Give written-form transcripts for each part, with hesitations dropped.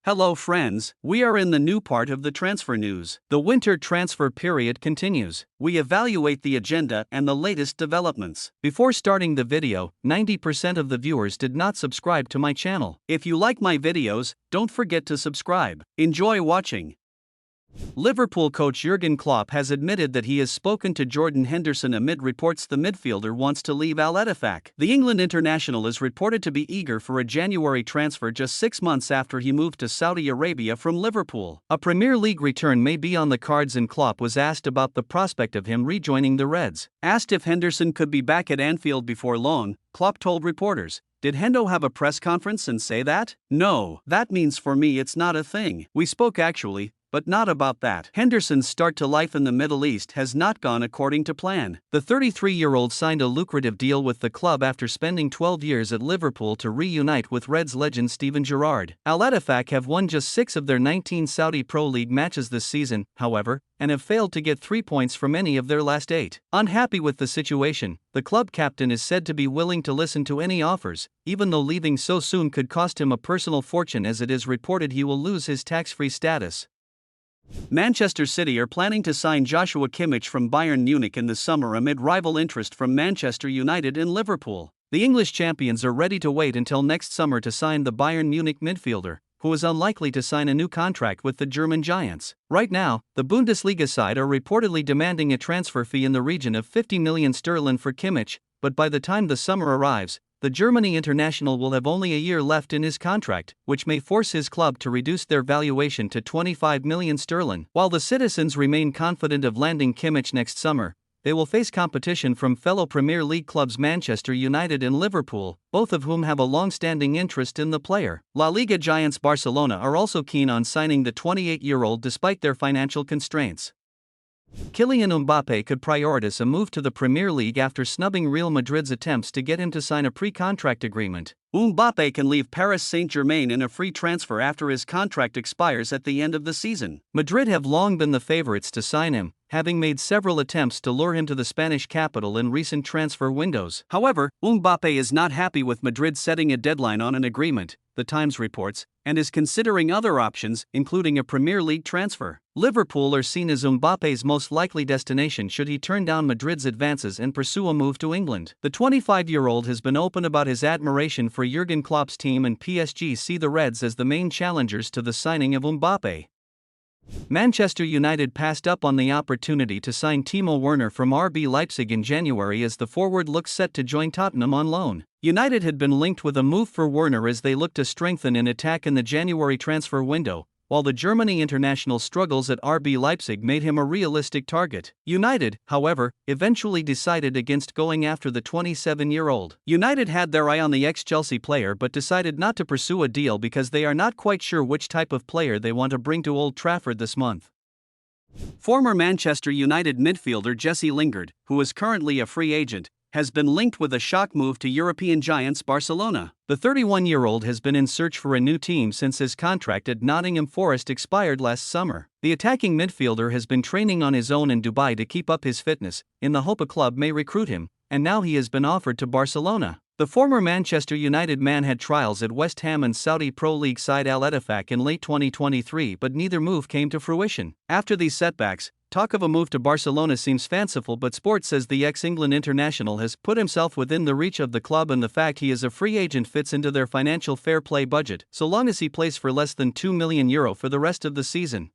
Hello friends, we are in the new part of the transfer news. The winter transfer period continues. We evaluate the agenda and the latest developments. Before starting the video, 90% of the viewers did not subscribe to my channel. If you like my videos, don't forget to subscribe. Enjoy watching. Liverpool coach Jurgen Klopp has admitted that he has spoken to Jordan Henderson amid reports the midfielder wants to leave Al Ettifaq. The England international is reported to be eager for a January transfer just 6 months after he moved to Saudi Arabia from Liverpool. A Premier League return may be on the cards, and Klopp was asked about the prospect of him rejoining the Reds. Asked if Henderson could be back at Anfield before long, Klopp told reporters, "Did Hendo have a press conference and say that? No, that means for me it's not a thing. We spoke actually, but not about that." Henderson's start to life in the Middle East has not gone according to plan. The 33-year-old signed a lucrative deal with the club after spending 12 years at Liverpool to reunite with Reds legend Steven Gerrard. Al Ettifaq have won just 6 of their 19 Saudi Pro League matches this season, however, and have failed to get 3 points from any of their last 8. Unhappy with the situation, the club captain is said to be willing to listen to any offers, even though leaving so soon could cost him a personal fortune, as it is reported he will lose his tax-free status. Manchester City are planning to sign Joshua Kimich from Bayern Munich in the summer amid rival interest from Manchester United and Liverpool. The English champions are ready to wait until next summer to sign the Bayern Munich midfielder, who is unlikely to sign a new contract with the German giants. Right now, the Bundesliga side are reportedly demanding a transfer fee in the region of 50 million sterling for Kimich, but by the time the summer arrives, the Germany international will have only a year left in his contract, which may force his club to reduce their valuation to 25 million sterling. While the citizens remain confident of landing Kimich next summer, they will face competition from fellow Premier League clubs Manchester United and Liverpool, both of whom have a long-standing interest in the player. La Liga giants Barcelona are also keen on signing the 28-year-old despite their financial constraints. Kylian Mbappe could prioritize a move to the Premier League after snubbing Real Madrid's attempts to get him to sign a pre-contract agreement. Mbappe can leave Paris Saint-Germain in a free transfer after his contract expires at the end of the season. Madrid have long been the favorites to sign him, having made several attempts to lure him to the Spanish capital in recent transfer windows. However, Mbappe is not happy with Madrid setting a deadline on an agreement, The Times reports, and is considering other options, including a Premier League transfer. Liverpool are seen as Mbappe's most likely destination should he turn down Madrid's advances and pursue a move to England. The 25-year-old has been open about his admiration for Jurgen Klopp's team, and PSG see the Reds as the main challengers to the signing of Mbappe. Manchester United passed up on the opportunity to sign Timo Werner from RB Leipzig in January as the forward looks set to join Tottenham on loan. United had been linked with a move for Werner as they looked to strengthen in attack in the January transfer window, while the Germany international struggles at RB Leipzig made him a realistic target. United, however, eventually decided against going after the 27-year-old. United had their eye on the ex-Chelsea player but decided not to pursue a deal because they are not quite sure which type of player they want to bring to Old Trafford this month. Former Manchester United midfielder Jesse Lingard, who is currently a free agent, has been linked with a shock move to European giants Barcelona. The 31-year-old has been in search for a new team since his contract at Nottingham Forest expired last summer. The attacking midfielder has been training on his own in Dubai to keep up his fitness, in the hope a club may recruit him, and now he has been offered to Barcelona. The former Manchester United man had trials at West Ham and Saudi Pro League side Al Ettifaq in late 2023, but neither move came to fruition. After these setbacks, talk of a move to Barcelona seems fanciful, but Sport says the ex-England international has put himself within the reach of the club, and the fact he is a free agent fits into their financial fair play budget, so long as he plays for less than €2 million for the rest of the season.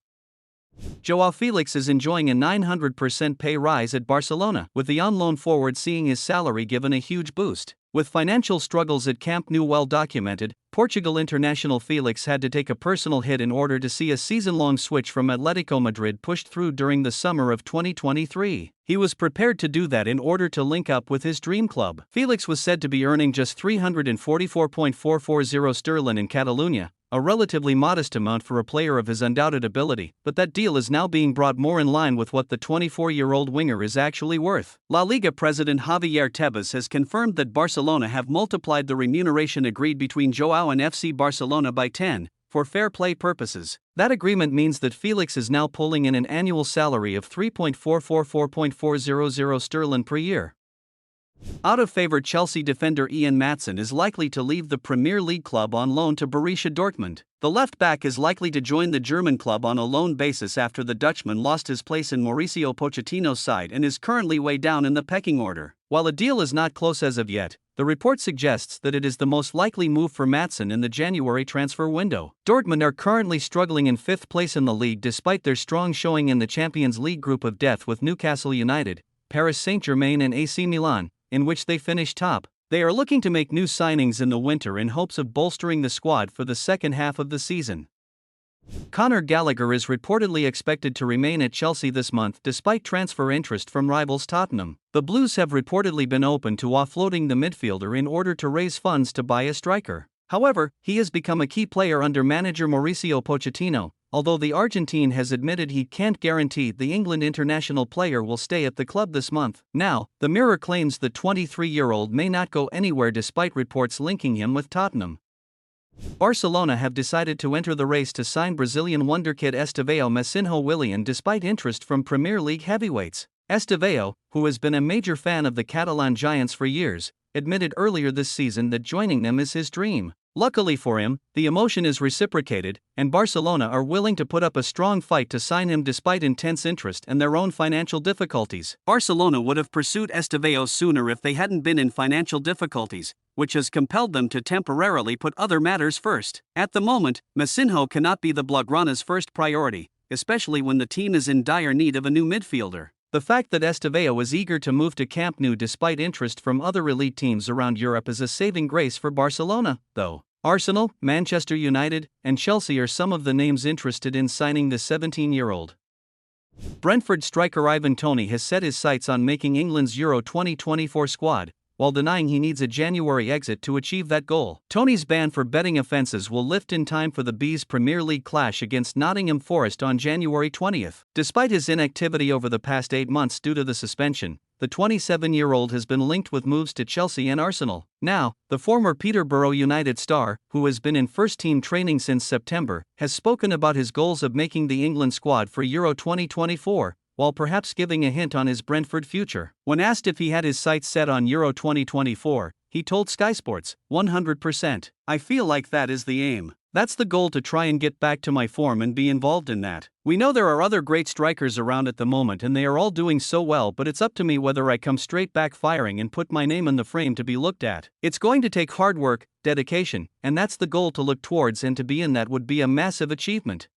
Joao Felix is enjoying a 900% pay rise at Barcelona, with the on-loan forward seeing his salary given a huge boost. With financial struggles at Camp Nou well documented, Portugal international Felix had to take a personal hit in order to see a season-long switch from Atletico Madrid pushed through during the summer of 2023. He was prepared to do that in order to link up with his dream club. Felix was said to be earning just 344.440 sterling in Catalonia, a relatively modest amount for a player of his undoubted ability, but that deal is now being brought more in line with what the 24-year-old winger is actually worth. La Liga president Javier Tebas has confirmed that Barcelona have multiplied the remuneration agreed between Joao and FC Barcelona by 10, for fair play purposes. That agreement means that Felix is now pulling in an annual salary of 3.444.400 sterling per year. Out-of-favor Chelsea defender Ian Matson is likely to leave the Premier League club on loan to Borussia Dortmund. The left-back is likely to join the German club on a loan basis after the Dutchman lost his place in Mauricio Pochettino's side and is currently way down in the pecking order. While a deal is not close as of yet, the report suggests that it is the most likely move for Matson in the January transfer window. Dortmund are currently struggling in 5th place in the league despite their strong showing in the Champions League group of death with Newcastle United, Paris Saint-Germain and AC Milan, in which they finished top. They are looking to make new signings in the winter in hopes of bolstering the squad for the second half of the season. Conor Gallagher is reportedly expected to remain at Chelsea this month despite transfer interest from rivals Tottenham. The Blues have reportedly been open to offloading the midfielder in order to raise funds to buy a striker. However, he has become a key player under manager Mauricio Pochettino, although the Argentine has admitted he can't guarantee the England international player will stay at the club this month. Now, the Mirror claims the 23-year-old may not go anywhere despite reports linking him with Tottenham. Barcelona have decided to enter the race to sign Brazilian wonderkid Estevão Messinho Willian despite interest from Premier League heavyweights. Estevão, who has been a major fan of the Catalan Giants for years, admitted earlier this season that joining them is his dream. Luckily for him, the emotion is reciprocated, and Barcelona are willing to put up a strong fight to sign him despite intense interest and their own financial difficulties. Barcelona would have pursued Estevão sooner if they hadn't been in financial difficulties, which has compelled them to temporarily put other matters first. At the moment, Messinho cannot be the Blaugrana's first priority, especially when the team is in dire need of a new midfielder. The fact that Estevão is eager to move to Camp Nou despite interest from other elite teams around Europe is a saving grace for Barcelona, though. Arsenal, Manchester United, and Chelsea are some of the names interested in signing the 17-year-old. Brentford striker Ivan Toney has set his sights on making England's Euro 2024 squad, while denying he needs a January exit to achieve that goal. Toney's ban for betting offences will lift in time for the Bees' Premier League clash against Nottingham Forest on January 20th. Despite his inactivity over the past 8 months due to the suspension, the 27-year-old has been linked with moves to Chelsea and Arsenal. Now, the former Peterborough United star, who has been in first-team training since September, has spoken about his goals of making the England squad for Euro 2024, while perhaps giving a hint on his Brentford future. When asked if he had his sights set on Euro 2024, he told Sky Sports, 100%. I feel like that is the aim. That's the goal, to try and get back to my form and be involved in that. We know there are other great strikers around at the moment and they are all doing so well, but it's up to me whether I come straight back firing and put my name in the frame to be looked at. It's going to take hard work, dedication, and that's the goal to look towards, and to be in that would be a massive achievement.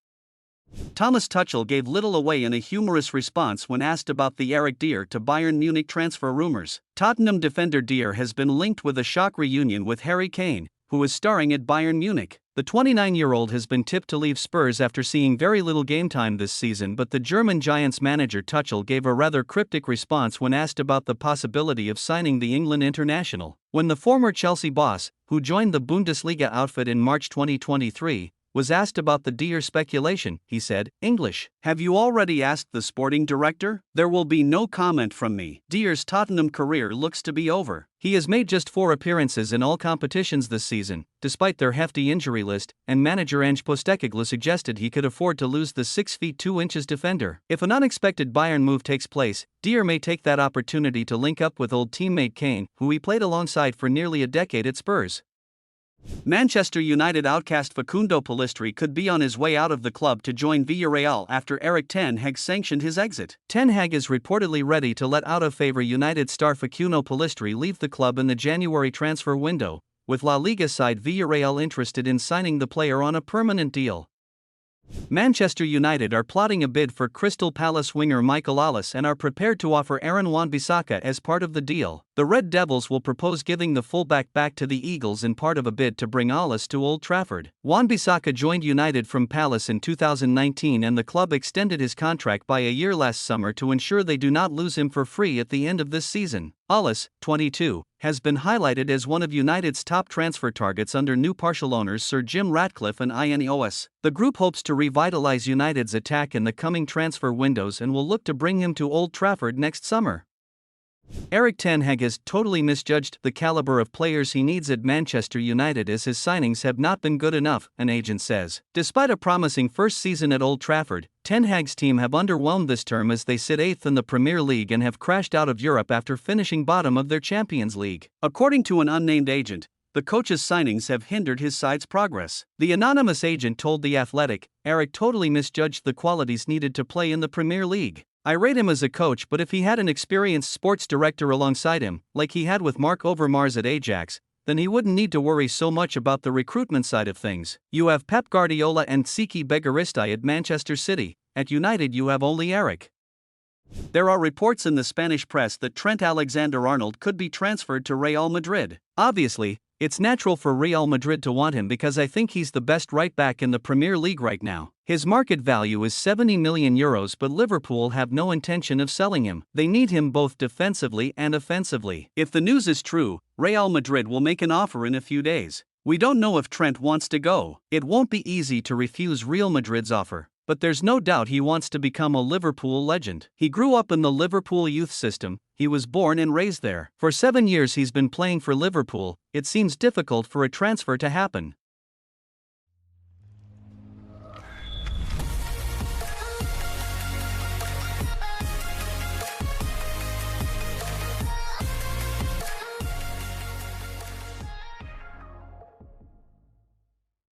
Thomas Tuchel gave little away in a humorous response when asked about the Eric Dier to Bayern Munich transfer rumors. Tottenham defender Dier has been linked with a shock reunion with Harry Kane, who is starring at Bayern Munich. The 29-year-old has been tipped to leave Spurs after seeing very little game time this season, but the German Giants manager Tuchel gave a rather cryptic response when asked about the possibility of signing the England international. When the former Chelsea boss, who joined the Bundesliga outfit in March 2023, was asked about the Dier speculation, he said, English, have you already asked the sporting director? There will be no comment from me. Dier's Tottenham career looks to be over. He has made just 4 appearances in all competitions this season, despite their hefty injury list, and manager Ange Postecoglou suggested he could afford to lose the 6 feet 2 inches defender. If an unexpected Bayern move takes place, Dier may take that opportunity to link up with old teammate Kane, who he played alongside for nearly a decade at Spurs. Manchester United outcast Facundo Pellistri could be on his way out of the club to join Villarreal after Erik ten Hag sanctioned his exit. Ten Hag is reportedly ready to let out-of-favor United star Facundo Pellistri leave the club in the January transfer window, with La Liga side Villarreal interested in signing the player on a permanent deal. Manchester United are plotting a bid for Crystal Palace winger Michael Olise and are prepared to offer Aaron Wan-Bissaka as part of the deal. The Red Devils will propose giving the fullback back to the Eagles in part of a bid to bring Olise to Old Trafford. Wan-Bissaka joined United from Palace in 2019 and the club extended his contract by a year last summer to ensure they do not lose him for free at the end of this season. Olise, 22, has been highlighted as one of United's top transfer targets under new partial owners Sir Jim Ratcliffe and Ineos. The group hopes to revitalize United's attack in the coming transfer windows and will look to bring him to Old Trafford next summer. Erik ten Hag has totally misjudged the caliber of players he needs at Manchester United, as his signings have not been good enough, an agent says. Despite a promising first season at Old Trafford, Ten Hag's team have underwhelmed this term as they sit 8th in the Premier League and have crashed out of Europe after finishing bottom of their Champions League. According to an unnamed agent, the coach's signings have hindered his side's progress. The anonymous agent told The Athletic, "Erik totally misjudged the qualities needed to play in the Premier League. I rate him as a coach, but if he had an experienced sports director alongside him, like he had with Mark Overmars at Ajax, then he wouldn't need to worry so much about the recruitment side of things. You have Pep Guardiola and Siki Begaristai at Manchester City. At United you have only Erik." There are reports in the Spanish press that Trent Alexander-Arnold could be transferred to Real Madrid. Obviously, it's natural for Real Madrid to want him because I think he's the best right-back in the Premier League right now. His market value is €70 million, but Liverpool have no intention of selling him. They need him both defensively and offensively. If the news is true, Real Madrid will make an offer in a few days. We don't know if Trent wants to go. It won't be easy to refuse Real Madrid's offer, but there's no doubt he wants to become a Liverpool legend. He grew up in the Liverpool youth system. He was born and raised there. For 7 years he's been playing for Liverpool. It seems difficult for a transfer to happen.